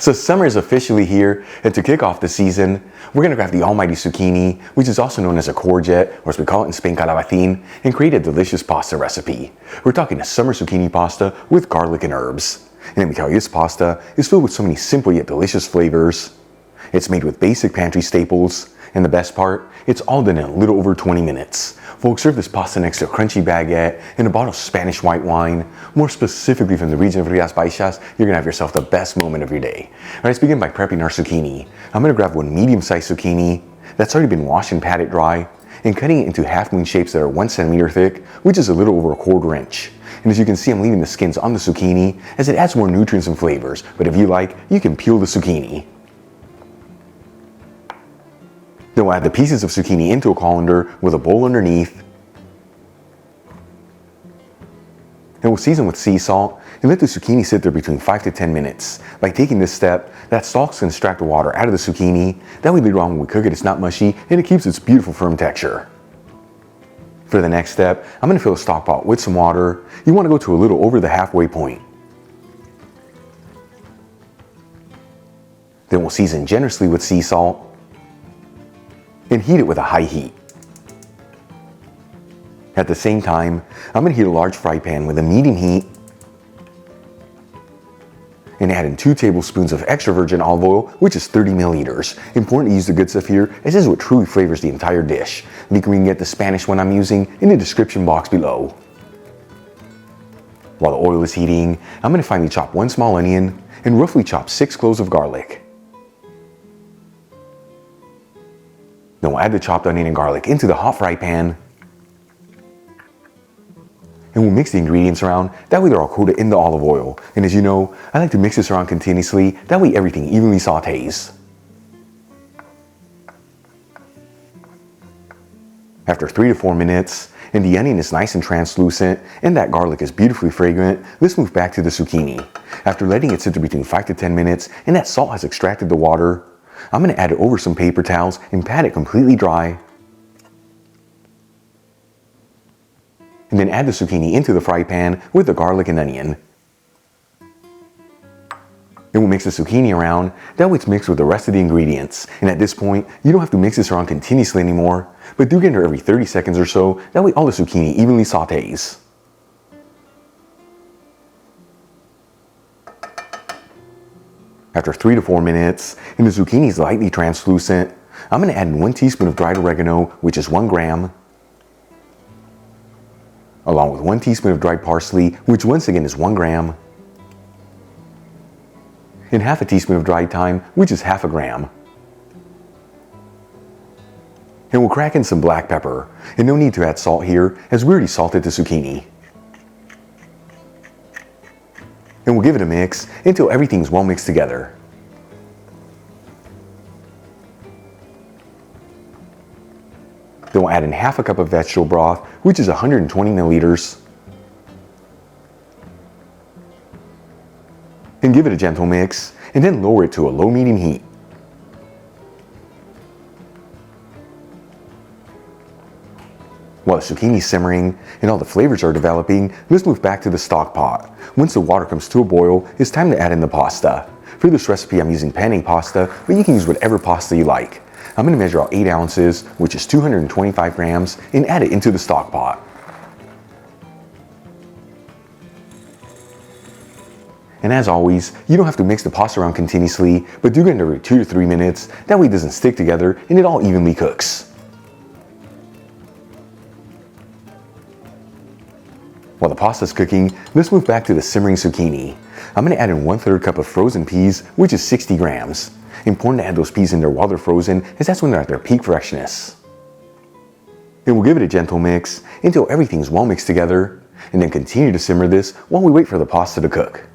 So summer is officially here, and to kick off the season, we're going to grab the almighty zucchini, which is also known as a courgette, or as we call it in Spain, calabacín, and create a delicious pasta recipe. We're talking a summer zucchini pasta with garlic and herbs. And let me tell you, this pasta is filled with so many simple yet delicious flavors. It's made with basic pantry staples, and the best part, it's all done in a little over 20 minutes. Folks, serve this pasta next to a crunchy baguette and a bottle of Spanish white wine. More specifically from the region of Rías Baixas, you're gonna have yourself the best moment of your day. All right, let's begin by prepping our zucchini. I'm gonna grab one medium-sized zucchini that's already been washed and patted dry, and cutting it into half-moon shapes that are 1 centimeter thick, which is a little over 1/4 inch. And as you can see, I'm leaving the skins on the zucchini as it adds more nutrients and flavors, but if you like, you can peel the zucchini. Then we'll add the pieces of zucchini into a colander with a bowl underneath. And we'll season with sea salt and let the zucchini sit there between 5 to 10 minutes. By taking this step, that salt can extract the water out of the zucchini. That way later on when we cook it, it's not mushy and it keeps its beautiful firm texture. For the next step, I'm going to fill a stock pot with some water. You want to go to a little over the halfway point. Then we'll season generously with sea salt and heat it with a high heat. At the same time, I'm going to heat a large fry pan with a medium heat and add in 2 tablespoons of extra virgin olive oil, which is 30 milliliters. Important to use the good stuff here, as this is what truly flavors the entire dish. You can get the Spanish one I'm using in the description box below. While the oil is heating, I'm going to finely chop 1 small onion and roughly chop 6 cloves of garlic. Then we'll add the chopped onion and garlic into the hot fry pan. And we'll mix the ingredients around, that way they're all coated in the olive oil. And as you know, I like to mix this around continuously, that way everything evenly sautés. After 3 to 4 minutes, and the onion is nice and translucent, and that garlic is beautifully fragrant, let's move back to the zucchini. After letting it sit there between 5 to 10 minutes, and that salt has extracted the water, I'm going to add it over some paper towels and pat it completely dry. And then add the zucchini into the fry pan with the garlic and onion. Then we'll mix the zucchini around, that way it's mixed with the rest of the ingredients. And at this point, you don't have to mix this around continuously anymore, but do get it every 30 seconds or so, that way all the zucchini evenly sautés. After 3 to 4 minutes, and the zucchini is lightly translucent, I'm going to add in 1 teaspoon of dried oregano, which is 1 gram, along with 1 teaspoon of dried parsley, which once again is 1 gram, and half a teaspoon of dried thyme, which is half a gram. And we'll crack in some black pepper, and no need to add salt here, as we already salted the zucchini. And we'll give it a mix until everything's well mixed together. Then we'll add in half a cup of vegetable broth, which is 120 milliliters. And give it a gentle mix, and then lower it to a low-medium heat. While the zucchini is simmering and all the flavors are developing, let's move back to the stock pot. Once the water comes to a boil, it's time to add in the pasta. For this recipe, I'm using penne pasta, but you can use whatever pasta you like. I'm going to measure out 8 ounces, which is 225 grams, and add it into the stock pot. And as always, you don't have to mix the pasta around continuously, but do get it every 2 to 3 minutes, that way it doesn't stick together and it all evenly cooks. While the pasta is cooking, let's move back to the simmering zucchini. I'm going to add in 1/3 cup of frozen peas, which is 60 grams. Important to add those peas in there while they're frozen, as that's when they're at their peak freshness. And we'll give it a gentle mix until everything's well mixed together, and then continue to simmer this while we wait for the pasta to cook.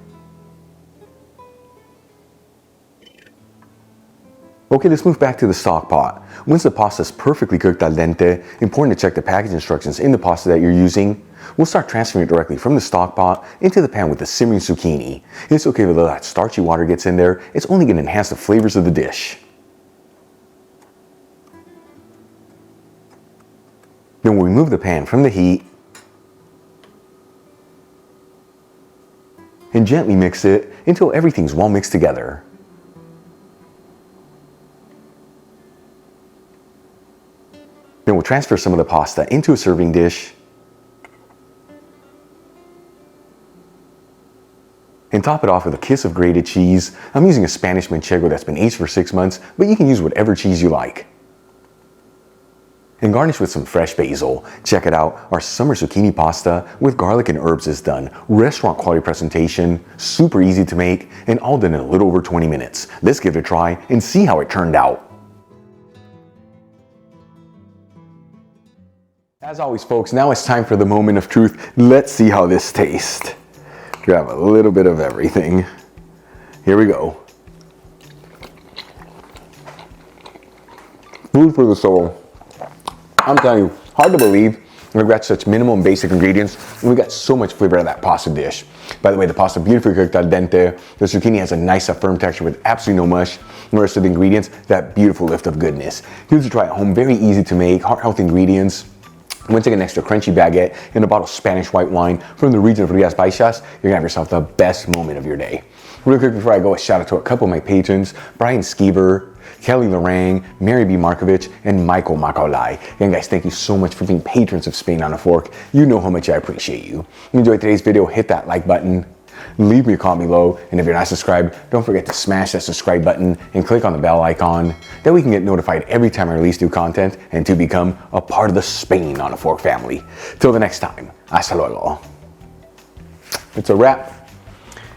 Okay, let's move back to the stock pot. Once the pasta is perfectly cooked al dente, important to check the package instructions in the pasta that you're using. We'll start transferring it directly from the stock pot into the pan with the simmering zucchini. It's okay if that starchy water gets in there, it's only going to enhance the flavors of the dish. Then we'll remove the pan from the heat and gently mix it until everything's well mixed together. Then we'll transfer some of the pasta into a serving dish and top it off with a kiss of grated cheese. I'm using a Spanish Manchego that's been aged for 6 months, but you can use whatever cheese you like. And garnish with some fresh basil. Check it out, our summer zucchini pasta with garlic and herbs is done. Restaurant quality presentation, super easy to make, and all done in a little over 20 minutes. Let's give it a try and see how it turned out. As always, folks, now it's time for the moment of truth. Let's see how this tastes. Grab a little bit of everything. Here we go. Food for the soul. I'm telling you, hard to believe we've got such minimal and basic ingredients, and we got so much flavor out of that pasta dish. By the way, the pasta beautifully cooked al dente. The zucchini has a nice, firm texture with absolutely no mush. And the rest of the ingredients, that beautiful lift of goodness. Give it a try at home. Very easy to make, heart-healthy ingredients. I'm going to take an extra crunchy baguette and a bottle of Spanish white wine from the region of Rías Baixas. You're going to have yourself the best moment of your day. Real quick before I go, a shout out to a couple of my patrons, Brian Skeever, Kelly Lorang, Mary B. Markovich, and Michael Macaulay. And guys, thank you so much for being patrons of Spain on a Fork. You know how much I appreciate you. If you enjoyed today's video, hit that like button. Leave me a comment below, and if you're not subscribed, don't forget to smash that subscribe button and click on the bell icon. That way we can get notified every time I release new content and to become a part of the Spain on a Fork family. Till the next time, hasta luego. It's a wrap,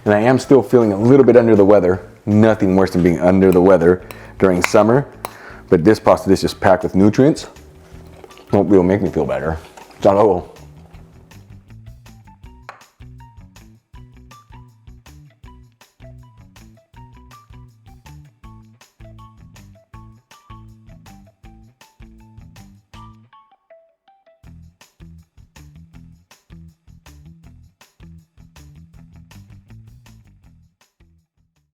and I am still feeling a little bit under the weather. Nothing worse than being under the weather during summer, but this pasta dish is packed with nutrients. Hope it'll make me feel better. Hasta luego.